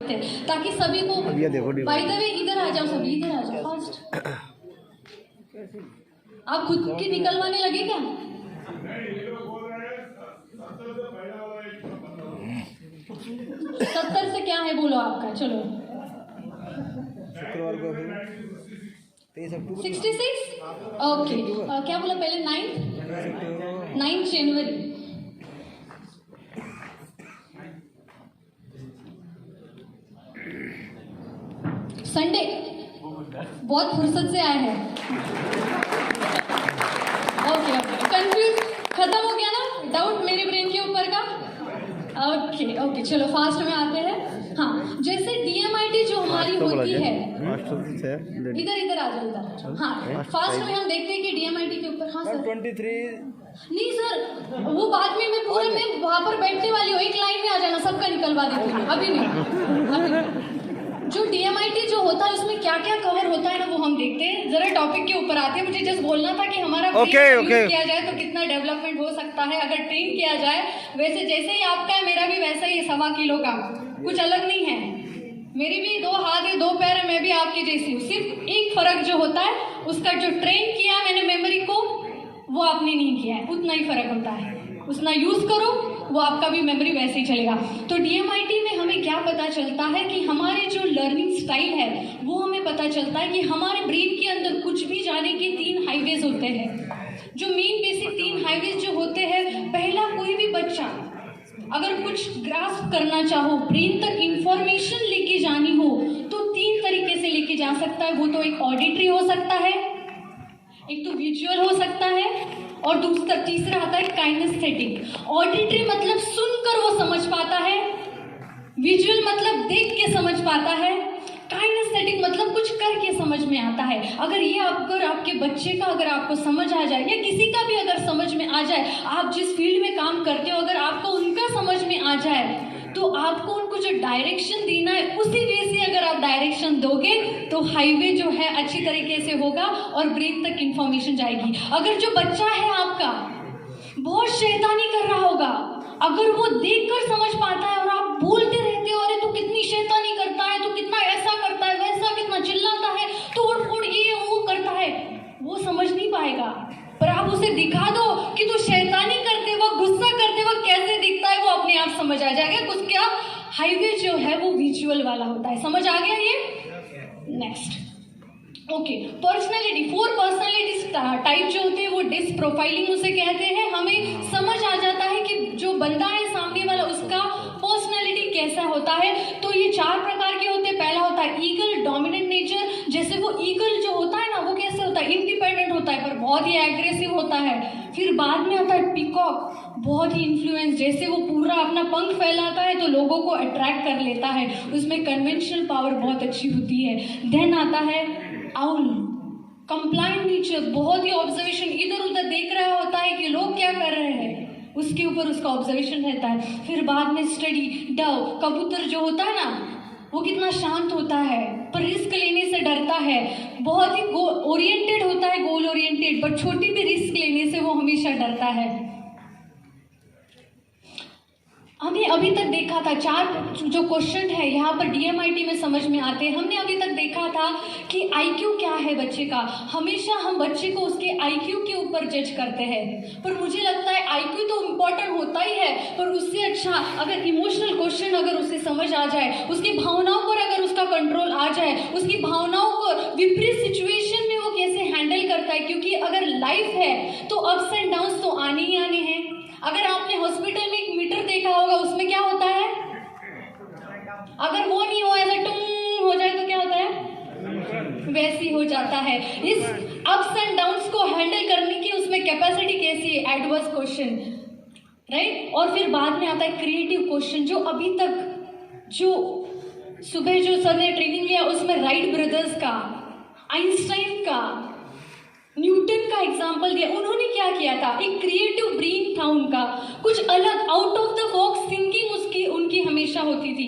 ताकि सभी को बाय द वे इधर आ जाओ, सभी इधर आ जाओ फास्ट। आप खुद की निकलवाने लगे क्या? सत्तर से क्या है बोलो आपका? चलो शुक्रवार को 23 अक्टूबर 66 ओके। क्या बोला पहले? 9 जनवरी। संडे बहुत फुर्सत से आए हैं। ओके कंफ्यूज खत्म हो गया ना डाउट मेरे ब्रेन के ऊपर का? ओके चलो फास्ट में आते हैं। हाँ, जैसे डीएमआईटी जो हमारी होती है, इधर आ जाओ इधर। हाँ फास्ट में हम देखते हैं कि डीएमआईटी के ऊपर। हाँ सर 23 नहीं सर वो बाद में, मैं पूरे में वहां पर बैठने वाली हूँ, एक लाइन में आ जाना, सबका निकलवा देती हूँ। अभी नहीं। जो डीएमआईटी जो होता है उसमें क्या क्या कवर होता है ना वो हम देखते हैं। जरा टॉपिक के ऊपर आते हैं। मुझे जस्ट बोलना था कि हमारा किया जाए तो कितना डेवलपमेंट हो सकता है अगर ट्रेन किया जाए। वैसे जैसे ही आपका है मेरा भी वैसा ही 1.25 किलो का, कुछ अलग नहीं है। मेरी भी 2 हाथ है 2 पैर है, मैं भी आपकी जैसी हूँ। सिर्फ एक फर्क जो होता है उसका जो ट्रेन किया मैंने मेमोरी को वो आपने नहीं किया है, उतना ही फर्क होता है। उतना यूज करो वो आपका भी मेमोरी वैसे ही चलेगा। तो डीएमआईटी में हमें क्या पता चलता है कि हमारे जो लर्निंग स्टाइल है वो हमें पता चलता है कि हमारे ब्रेन के अंदर कुछ भी जाने के 3 हाईवेज होते हैं। जो मेन बेसिक 3 हाईवेज जो होते हैं, पहला कोई भी बच्चा अगर कुछ ग्रास्प करना चाहो, ब्रेन तक इंफॉर्मेशन लेके जानी हो तो 3 तरीके से लेके जा सकता है। वो तो एक ऑडिटरी हो सकता है, एक तो विजुअल हो सकता है और तीसरा आता है काइनेस्थेटिक। ऑडिटरी मतलब सुनकर वो समझ पाता है, विजुअल मतलब देख के समझ पाता है, काइनेस्थेटिक मतलब कुछ करके समझ में आता है। अगर ये आपके बच्चे का अगर आपको समझ आ जाए या किसी का भी अगर समझ में आ जाए, आप जिस फील्ड में काम करते हो अगर आपको उनका समझ में आ जाए तो आपको उनको जो डायरेक्शन देना है उसी वे से अगर आप डायरेक्शन दोगे तो हाईवे जो है अच्छी तरीके से होगा और ब्रेन तक इंफॉर्मेशन जाएगी। अगर जो बच्चा है आपका बहुत शैतानी कर रहा होगा, अगर वो देखकर समझ पाता है और आप बोलते रहते हो अरे तू कितनी शैतानी करता है, तू कितना ऐसा करता है वैसा, कितना चिल्लाता है, तोड़ फोड़ ये वो करता है, वो समझ नहीं पाएगा। पर आप उसे दिखा दो कि तू शैतानी करते वक्त, गुस्सा करते वक्त कैसे दिखता है, वो अपने आप समझ आ जाएगा। उसका हाईवे जो है वो विजुअल वाला होता है। समझ आ गया ये? Next okay, personality. 4 personality type जो होते हैं वो डिस्क प्रोफाइलिंग उसे कहते हैं। हमें समझ आ जाता है कि जो बंदा है सामने वाला उसका पर्सनैलिटी कैसा होता है। तो ये 4 प्रकार के होते हैं। पहला होता है ईगल, डोमिनेंट नेचर। जैसे वो ईगल जो होता है ना वो कैसे होता है? इंडिपेंडेंट होता है पर बहुत ही एग्रेसिव होता है। फिर बाद में आता है पीकॉक, बहुत ही इन्फ्लुएंस, जैसे वो पूरा अपना पंख फैलाता है तो लोगों को अट्रैक्ट कर लेता है, उसमें कन्वेंशनल पावर बहुत अच्छी होती है। देन आता है आउल, कंप्लाइंट नेचर, बहुत ही ऑब्जर्वेशन, इधर उधर देख रहा होता है कि लोग क्या कर रहे हैं, उसके ऊपर उसका ऑब्जर्वेशन रहता है। फिर बाद में स्टडी। डव, कबूतर जो होता है ना वो कितना शांत होता है पर रिस्क लेने से डरता है, बहुत ही ओरिएंटेड होता है, गोल ओरिएंटेड, पर छोटी भी रिस्क लेने से वो हमेशा डरता है। हमने अभी तक देखा था 4 जो क्वेश्चन है यहाँ पर डीएमआईटी में समझ में आते हैं। हमने अभी तक देखा था कि आईक्यू क्या है बच्चे का। हमेशा हम बच्चे को उसके आईक्यू के ऊपर जज करते हैं, पर मुझे लगता है आईक्यू तो इम्पोर्टेंट होता ही है, पर उससे अच्छा अगर इमोशनल क्वेश्चन अगर उसे समझ आ जाए, उसकी भावनाओं पर अगर उसका कंट्रोल आ जाए, उसकी भावनाओं को विपरीत सिचुएशन में वो कैसे हैंडल करता है। क्योंकि अगर लाइफ है तो अप्स एंड डाउन्स तो आने ही आने हैं। अगर आपने हॉस्पिटल में एक मीटर देखा होगा उसमें क्या होता है, अगर वो नहीं हो ऐसा टुंग हो जाए तो क्या होता है, वैसी हो जाता है। इस अप्स एंड डाउन्स को हैंडल करने की उसमें कैपेसिटी कैसी है, एडवर्स क्वेश्चन, राइट। और फिर बाद में आता है क्रिएटिव क्वेश्चन, जो अभी तक जो सुबह जो सर ने ट्रेनिंग लिया उसमें राइट ब्रदर्स का, आइंस्टाइन का, न्यूटन का एग्जाम्पल दिया। उन्होंने क्या किया था, एक क्रिएटिव ब्रेन था उनका, कुछ अलग out of the box thinking उनकी हमेशा होती थी।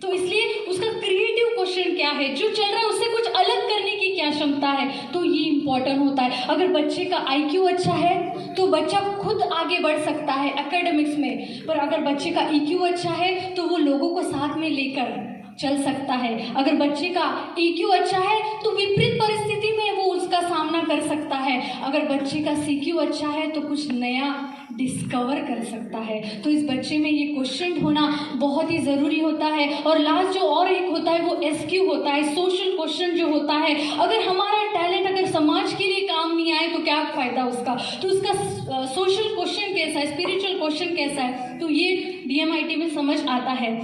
तो इसलिए उसका क्रिएटिव क्वेश्चन क्या है, जो चल रहा है उससे कुछ अलग करने की क्या क्षमता है, तो ये इंपॉर्टेंट होता है। अगर बच्चे का आईक्यू अच्छा है तो बच्चा खुद आगे बढ़ सकता है एकेडमिक्स में, पर अगर बच्चे का ईक्यू अच्छा है तो वो लोगों को साथ में लेकर चल सकता है। अगर बच्चे का EQ अच्छा है तो विपरीत परिस्थिति में वो उसका सामना कर सकता है। अगर बच्चे का CQ अच्छा है तो कुछ नया डिस्कवर कर सकता है। तो इस बच्चे में ये क्वेश्चन होना बहुत ही ज़रूरी होता है। और लास्ट जो और एक होता है वो SQ होता है, सोशल क्वेश्चन जो होता है। अगर हमारा टैलेंट अगर समाज के लिए काम नहीं आए तो क्या फ़ायदा उसका। तो उसका सोशल क्वेश्चन कैसा है, स्पिरिचुअल क्वेश्चन कैसा है, तो ये DMIT में समझ आता है।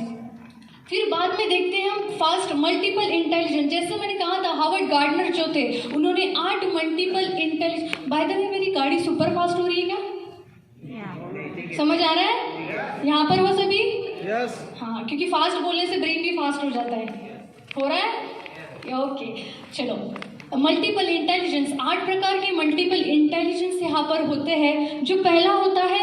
फिर बाद में देखते हैं हम फास्ट मल्टीपल इंटेलिजेंस। जैसे मैंने कहा था हार्वर्ड गार्डनर जो थे उन्होंने 8 multiple intelligence. By the way मेरी गाड़ी सुपर फास्ट हो रही है क्या? समझ आ रहा है यहाँ पर वो सभी? यस। हाँ, क्योंकि फास्ट बोलने से ब्रेन भी फास्ट हो जाता है। हो रहा है? ओके, चलो। मल्टीपल इंटेलिजेंस, 8 प्रकार के मल्टीपल इंटेलिजेंस यहाँ पर होते हैं। जो पहला होता है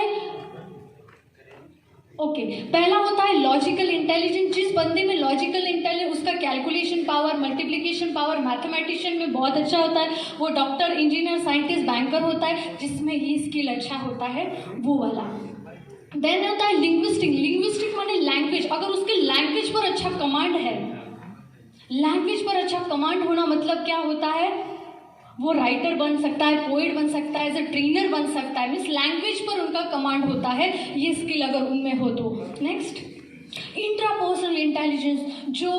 पहला होता है लॉजिकल इंटेलिजेंस। जिस बंदे में लॉजिकल इंटेलिजेंस, उसका calculation power, multiplication power, mathematician में बहुत अच्छा होता है। वो डॉक्टर, इंजीनियर, साइंटिस्ट, बैंकर होता है। जिसमें ये स्किल अच्छा होता है वो वाला। देन होता है लिंग्विस्टिक। लिंग्विस्टिक माने लैंग्वेज। अगर उसके लैंग्वेज पर अच्छा कमांड है, लैंग्वेज पर अच्छा कमांड होना मतलब क्या होता है, वो राइटर बन सकता है, पोएट बन सकता है, एज ए ट्रेनर बन सकता है। मीन्स लैंग्वेज पर उनका कमांड होता है। ये स्किल अगर उनमें हो तो। Next, intrapersonal intelligence. जो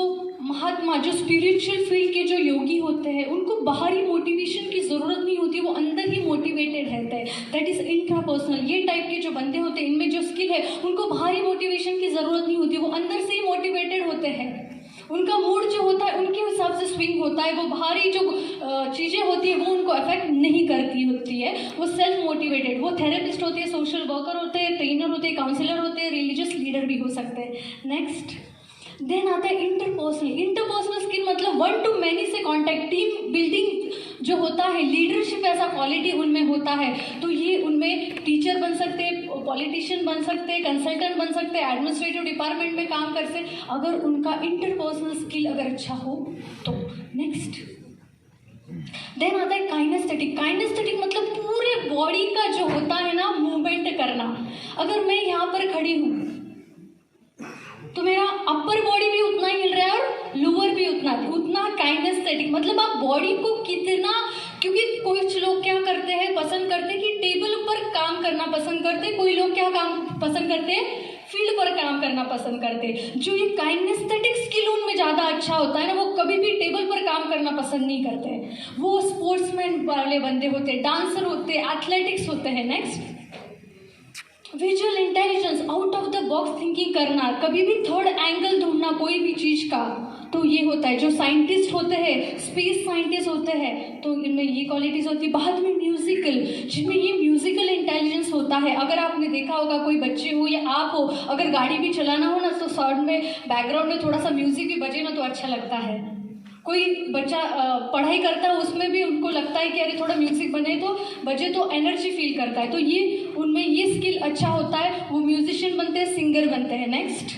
महात्मा, जो स्पिरिचुअल फील्ड के जो योगी होते हैं उनको बाहरी मोटिवेशन की ज़रूरत नहीं होती, वो अंदर ही मोटिवेटेड रहते हैं। That is intrapersonal. ये टाइप के जो बंदे होते हैं इनमें जो स्किल है उनको बाहरी मोटिवेशन की ज़रूरत नहीं होती, वो अंदर से ही मोटिवेटेड होते हैं। उनका मूड जो होता है उनके हिसाब से स्विंग होता है। वो बाहरी जो चीज़ें होती है वो उनको अफेक्ट नहीं करती होती है। वो सेल्फ मोटिवेटेड। वो थेरेपिस्ट होते हैं, सोशल वर्कर होते हैं, ट्रेनर होते हैं, काउंसलर होते हैं, रिलीजियस लीडर भी हो सकते हैं। नेक्स्ट, देन आता है इंटरपर्सनल। इंटरपर्सनल स्किल मतलब 1 to many से कॉन्टैक्ट, टीम बिल्डिंग जो होता है, लीडरशिप ऐसा क्वालिटी उनमें होता है। तो ये उनमें टीचर बन सकते हैं, पॉलिटिशियन बन सकते हैं, कंसल्टेंट बन सकते हैं, एडमिनिस्ट्रेटिव डिपार्टमेंट में काम कर सकते, अगर उनका इंटरपर्सनल स्किल अगर अच्छा हो तो। नेक्स्ट, देन आता है काइनेस्थेटिक। काइनेस्थेटिक मतलब पूरे बॉडी का जो होता है ना मूवमेंट करना। अगर मैं यहाँ पर खड़ी हूँ तो मेरा अपर बॉडी भी उतना ही हिल रहा है और लोअर भी उतना काइनेस्थेटिक। मतलब आप बॉडी को कितना, क्योंकि कुछ लोग क्या करते हैं, पसंद करते हैं कि टेबल पर काम करना पसंद करते हैं, कोई लोग क्या काम पसंद करते हैं, फील्ड पर काम करना पसंद करते हैं। जो ये काइनेस्थेटिक स्किल उनमें ज़्यादा अच्छा होता है ना, वो कभी भी टेबल पर काम करना पसंद नहीं करते हैं। वो स्पोर्ट्समैन वाले बंदे होते हैं, डांसर होते हैं, एथलेटिक्स होते हैं। Next, visual intelligence, out of the box thinking करना, कभी भी थर्ड एंगल ढूंढना कोई भी चीज़ का, तो ये होता है। जो साइंटिस्ट होते हैं, स्पेस साइंटिस्ट होते हैं, तो इनमें ये क्वालिटीज़ होती है। बाद में म्यूजिकल, जिनमें ये म्यूजिकल इंटेलिजेंस होता है। अगर आपने देखा होगा, कोई बच्चे हो या आप हो, अगर गाड़ी भी चलाना हो ना तो साउंड में, बैकग्राउंड में थोड़ा सा म्यूजिक भी बजे ना तो अच्छा लगता है। कोई बच्चा पढ़ाई करता है उसमें भी उनको लगता है कि अरे थोड़ा म्यूजिक बने तो बजे तो एनर्जी फील करता है। तो ये उनमें ये स्किल अच्छा होता है, वो म्यूजिशियन बनते हैं, सिंगर बनते हैं। नेक्स्ट,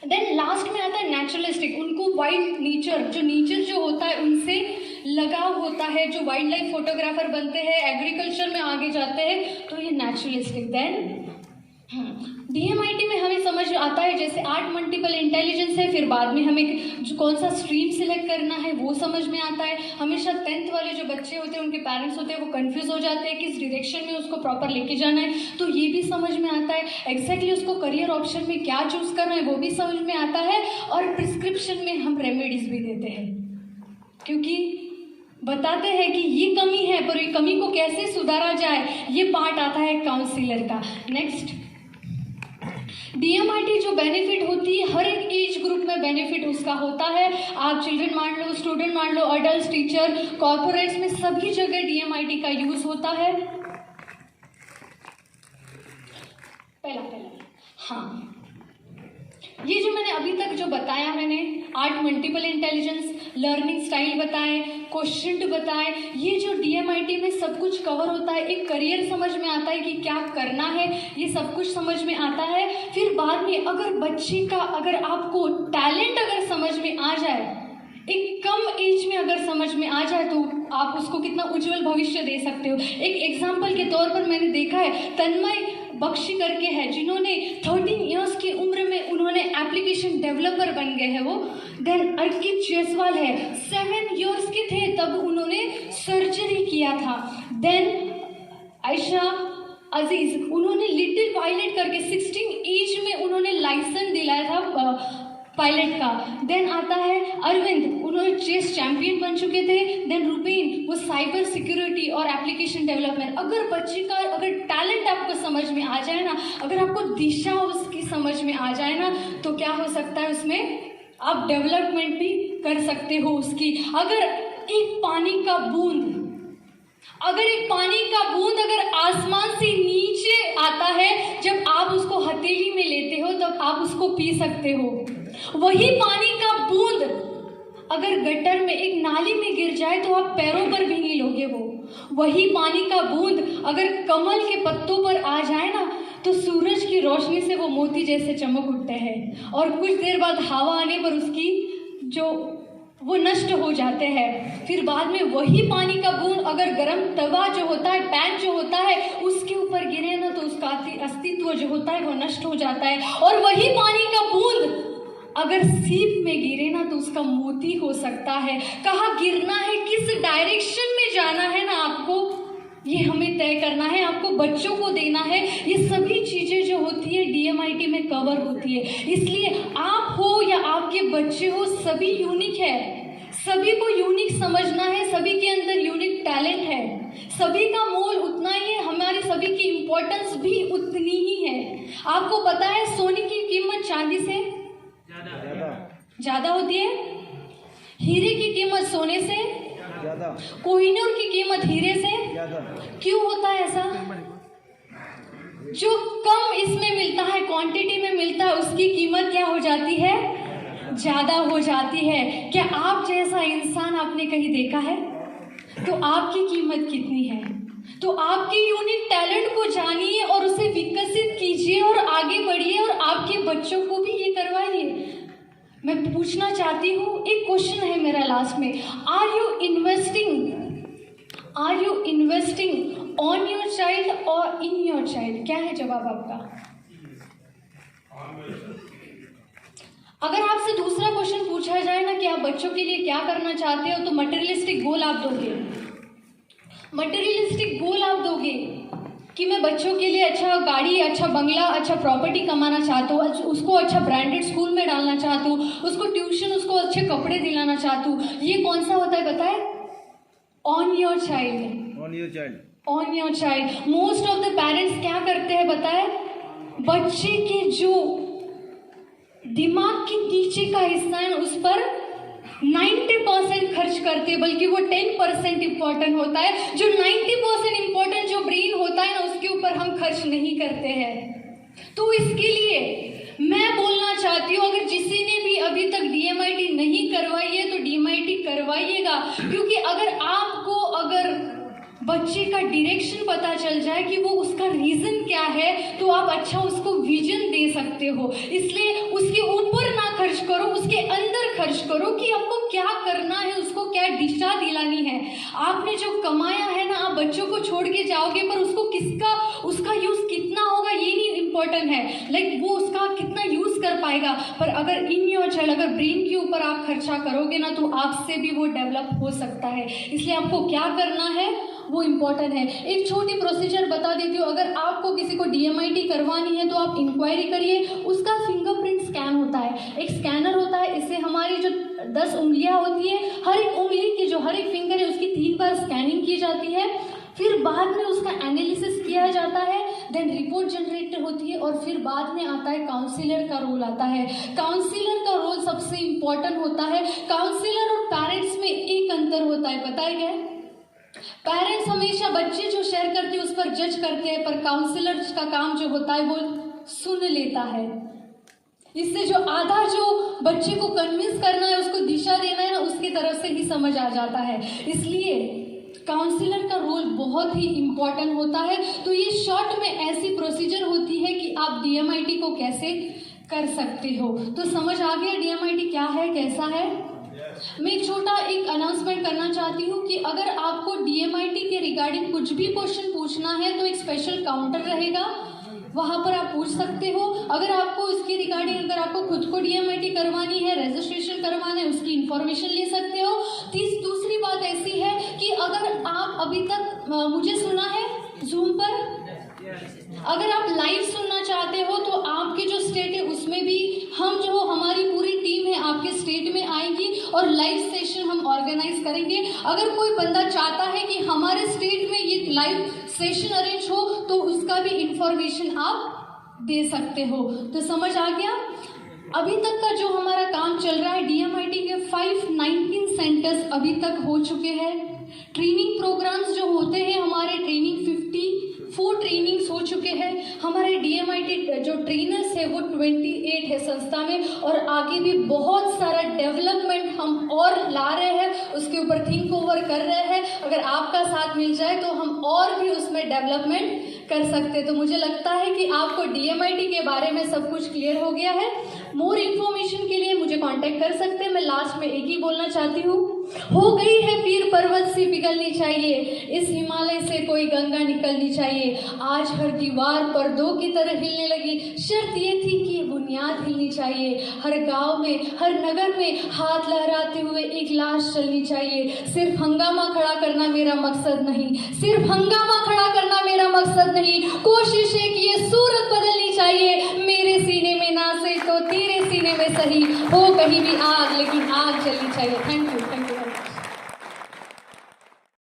देन लास्ट में आता है नेचुरलिस्टिक। उनको वाइल्ड नेचर, जो नेचर जो होता है उनसे लगाव होता है। जो वाइल्ड लाइफ फोटोग्राफर बनते हैं, एग्रीकल्चर में आगे जाते हैं, तो ये नेचुरलिस्टिक। देन DMIT में हमें समझ आता है जैसे 8 मल्टीपल इंटेलिजेंस है, फिर बाद में हमें जो कौन सा स्ट्रीम सिलेक्ट करना है वो समझ में आता है। हमेशा 10th वाले जो बच्चे होते हैं, उनके पेरेंट्स होते हैं, वो कंफ्यूज हो जाते हैं किस डायरेक्शन में उसको प्रॉपर लेके जाना है, तो ये भी समझ में आता है। एग्जैक्टली उसको करियर ऑप्शन में क्या चूज़ करना है वो भी समझ में आता है। और प्रिस्क्रिप्शन में हम रेमेडीज भी देते हैं, क्योंकि बताते हैं कि ये कमी है पर ये कमी को कैसे सुधारा जाए, ये पार्ट आता है काउंसिलर का। नेक्स्ट, DMIT जो बेनिफिट होती है, हर एक एज ग्रुप में बेनिफिट उसका होता है। आप चिल्ड्रन मान लो, स्टूडेंट मान लो, अडल्ट, टीचर, कॉर्पोरेट्स में सभी जगह DMIT का यूज होता है। पहला हाँ, ये जो मैंने अभी तक जो बताया, मैंने 8 मल्टीपल इंटेलिजेंस, लर्निंग स्टाइल बताए, क्वेश्चन बताए, ये जो DMIT में सब कुछ कवर होता है। एक करियर समझ में आता है कि क्या करना है, ये सब कुछ समझ में आता है। फिर बाद में अगर बच्चे का, अगर आपको टैलेंट अगर समझ में आ जाए, एक कम एज में अगर समझ में आ जाए, तो आप उसको कितना उज्जवल भविष्य दे सकते हो। एक एग्जाम्पल के तौर पर मैंने देखा है, तन्मय बख्शी करके है, जिन्होंने 13 इयर्स की उम्र में उन्होंने एप्लीकेशन डेवलपर बन गए हैं वो। देन अर्कित जयसवाल है, 7 इयर्स के थे तब उन्होंने सर्जरी किया था। देन आयशा अजीज, उन्होंने लिटिल पायलट करके 16 एज में उन्होंने लाइसेंस दिलाया था पायलट का। देन आता है अरविंद, उन्होंने चेस चैंपियन बन चुके थे। देन रुपेन, वो साइबर सिक्योरिटी और एप्लीकेशन डेवलपमेंट। अगर बच्चे का अगर टैलेंट आपको समझ में आ जाए ना, अगर आपको दिशा उसकी समझ में आ जाए ना, तो क्या हो सकता है उसमें आप डेवलपमेंट भी कर सकते हो उसकी। अगर एक पानी का बूंद अगर आसमान से नीचे आता है, जब आप उसको हथेली में लेते हो तब आप उसको पी सकते हो। वही पानी का बूंद अगर गटर में एक नाली में गिर जाए तो आप पैरों पर भी नहीं लोगे वो। वही पानी का बूंद अगर कमल के पत्तों पर आ जाए ना, तो सूरज की रोशनी से वो मोती जैसे चमक उठते हैं, और कुछ देर बाद हवा आने पर उसकी जो वो नष्ट हो जाते हैं। फिर बाद में वही पानी का बूंद अगर गर्म तवा जो होता है, पैन जो होता है, उसके ऊपर गिरे ना, तो उसका अस्तित्व जो होता है वो नष्ट हो जाता है। और वही पानी का बूंद अगर सीप में गिरे ना, तो उसका मोती हो सकता है। कहाँ गिरना है, किस डायरेक्शन में जाना है ना आपको, ये हमें तय करना है, आपको बच्चों को देना है। ये सभी चीज़ें जो होती है DMIT में कवर होती है। इसलिए आप हो या आपके बच्चे हो, सभी यूनिक है, सभी को यूनिक समझना है, सभी के अंदर यूनिक टैलेंट है, सभी का मोल उतना ही है, हमारी सभी की इम्पोर्टेंस भी उतनी ही है। आपको पता है सोने की कीमत चांदी से ज़्यादा होती है, हीरे की कीमत सोने से ज़्यादा, कोहिनूर की कीमत हीरे से ज़्यादा। क्यों होता है ऐसा? जो कम इसमें मिलता है, क्वांटिटी में मिलता है, उसकी कीमत क्या हो जाती है? ज़्यादा हो जाती है। क्या आप जैसा इंसान आपने कहीं देखा है? तो आपकी कीमत कितनी है? तो आपके यूनिक टैलेंट को जानिए और उसे विकसित कीजिए और आगे बढ़िए, और आपके बच्चों को भी ये करवाइए। मैं पूछना चाहती हूँ, एक क्वेश्चन है मेरा लास्ट में, are you investing on your child और इन योर चाइल्ड? क्या है जवाब आपका? अगर आपसे दूसरा क्वेश्चन पूछा जाए ना कि आप बच्चों के लिए क्या करना चाहते हो, तो मटेरियलिस्टिक गोल आप दोगे, मटेरियलिस्टिक गोल आप दोगे कि मैं बच्चों के लिए अच्छा गाड़ी, अच्छा बंगला, अच्छा प्रॉपर्टी कमाना चाहता हूँ, उसको अच्छा ब्रांडेड स्कूल में डालना चाहता हूँ, उसको ट्यूशन, उसको अच्छे कपड़े दिलाना चाहता हूँ। ये कौन सा होता है बताए? On your child, on your child. Most of the parents क्या करते हैं बताए? बच्चे के जो दिमाग के नीचे का हिस्सा है उस पर 90% खर्च करते, बल्कि वो 10% इम्पोर्टेंट होता है। जो 90% इम्पोर्टेंट जो ब्रेन होता है ना, उसके ऊपर हम खर्च नहीं करते हैं। तो इसके लिए मैं बोलना चाहती हूँ, अगर किसी ने भी अभी तक DMIT नहीं करवाई है तो DMIT करवाइएगा, क्योंकि अगर बच्चे का डायरेक्शन पता चल जाए कि वो उसका रीज़न क्या है, तो आप अच्छा उसको विजन दे सकते हो। इसलिए उसके ऊपर ना खर्च करो, उसके अंदर खर्च करो कि आपको क्या करना है, उसको क्या दिशा दिलानी है। आपने जो कमाया है ना, आप बच्चों को छोड़ के जाओगे, पर उसका यूज़ कितना होगा ये नहीं इम्पोर्टेंट है, लाइक वो उसका कितना यूज़ कर पाएगा। पर अगर इन योर चाइल्ड, अगर ब्रेन के ऊपर आप खर्चा करोगे ना, तो आपसे भी वो डेवलप हो सकता है। इसलिए आपको क्या करना है वो इम्पोर्टेंट है। एक छोटी प्रोसीजर बता देती हूँ, अगर आपको किसी को DMIT करवानी है तो आप इंक्वायरी करिए। उसका फिंगरप्रिंट स्कैन होता है, एक स्कैनर होता है, इससे हमारी जो 10 उंगलियां होती है, हर एक उंगली की जो हर एक फिंगर है उसकी 3 बार स्कैनिंग की जाती है, फिर बाद में उसका एनालिसिस किया जाता है, देन रिपोर्ट जनरेट होती है, और फिर बाद में आता है काउंसिलर का रोल आता है। काउंसिलर का रोल सबसे इम्पोर्टेंट होता है। काउंसिलर और पेरेंट्स में एक अंतर होता है, पता है क्या? पेरेंट्स हमेशा बच्चे जो शेयर करते हैं उस पर जज करते हैं, पर काउंसलर का काम जो होता है वो सुन लेता है। इससे जो आधा जो बच्चे को कन्विंस करना है, उसको दिशा देना है ना, उसकी तरफ से ही समझ आ जाता है। इसलिए काउंसलर का रोल बहुत ही इम्पोर्टेंट होता है। तो ये शॉर्ट में ऐसी प्रोसीजर होती है कि आप DMIT को कैसे कर सकते हो। तो समझ आ गया DMIT क्या है, कैसा है? मैं एक छोटा एक अनाउंसमेंट करना चाहती हूँ कि अगर आपको DMIT के रिगार्डिंग कुछ भी क्वेश्चन पूछना है तो एक स्पेशल काउंटर रहेगा, वहाँ पर आप पूछ सकते हो। अगर आपको इसकी रिगार्डिंग अगर आपको खुद को DMIT करवानी है, रजिस्ट्रेशन करवाना है, उसकी इन्फॉर्मेशन ले सकते हो। दूसरी बात ऐसी है कि अगर आप अभी तक मुझे सुना है जूम पर, अगर आप लाइव सुनना चाहते हो तो आपके जो स्टेट है उसमें भी हम जो हमारी पूरी टीम है आपके स्टेट में आएगी और लाइव सेशन हम ऑर्गेनाइज करेंगे। अगर कोई बंदा चाहता है कि हमारे स्टेट में ये लाइव सेशन अरेंज हो तो उसका भी इंफॉर्मेशन आप दे सकते हो। तो समझ आ गया। अभी तक का जो हमारा काम चल रहा है, DMIT के 519 सेंटर्स अभी तक हो चुके हैं। ट्रेनिंग प्रोग्राम्स जो होते हैं हमारे, ट्रेनिंग 54 ट्रेनिंग्स हो चुके हैं। हमारे DMIT जो ट्रेनर्स है वो 28 है संस्था में, और आगे भी बहुत सारा डेवलपमेंट हम और ला रहे हैं, उसके ऊपर थिंक ओवर कर रहे हैं। अगर आपका साथ मिल जाए तो हम और भी उसमें डेवलपमेंट कर सकते हैं। तो मुझे लगता है कि आपको DMIT के बारे में सब कुछ क्लियर हो गया है। मोर इन्फॉर्मेशन के लिए मुझे कांटेक्ट कर सकते हैं। मैं लास्ट में एक ही बोलना चाहती हूँ, हो गई है पीर पर्वत सी पिघलनी चाहिए, इस हिमालय से कोई गंगा निकलनी चाहिए। आज हर दीवार पर दो की तरह हिलने लगी, शर्त ये थी कि बुनियाद हिलनी चाहिए। हर गांव में, हर नगर में हाथ लहराते हुए एक लाश चलनी चाहिए। सिर्फ हंगामा खड़ा करना मेरा मकसद नहीं, सिर्फ हंगामा खड़ा करना मेरा मकसद नहीं। कोशिश है कि ये सूरत बदलनी चाहिए। मेरे सीने में ना से तो तेरे सीने में सही हो, कहीं भी आग लेकिन आग जलनी चाहिए। Thank you.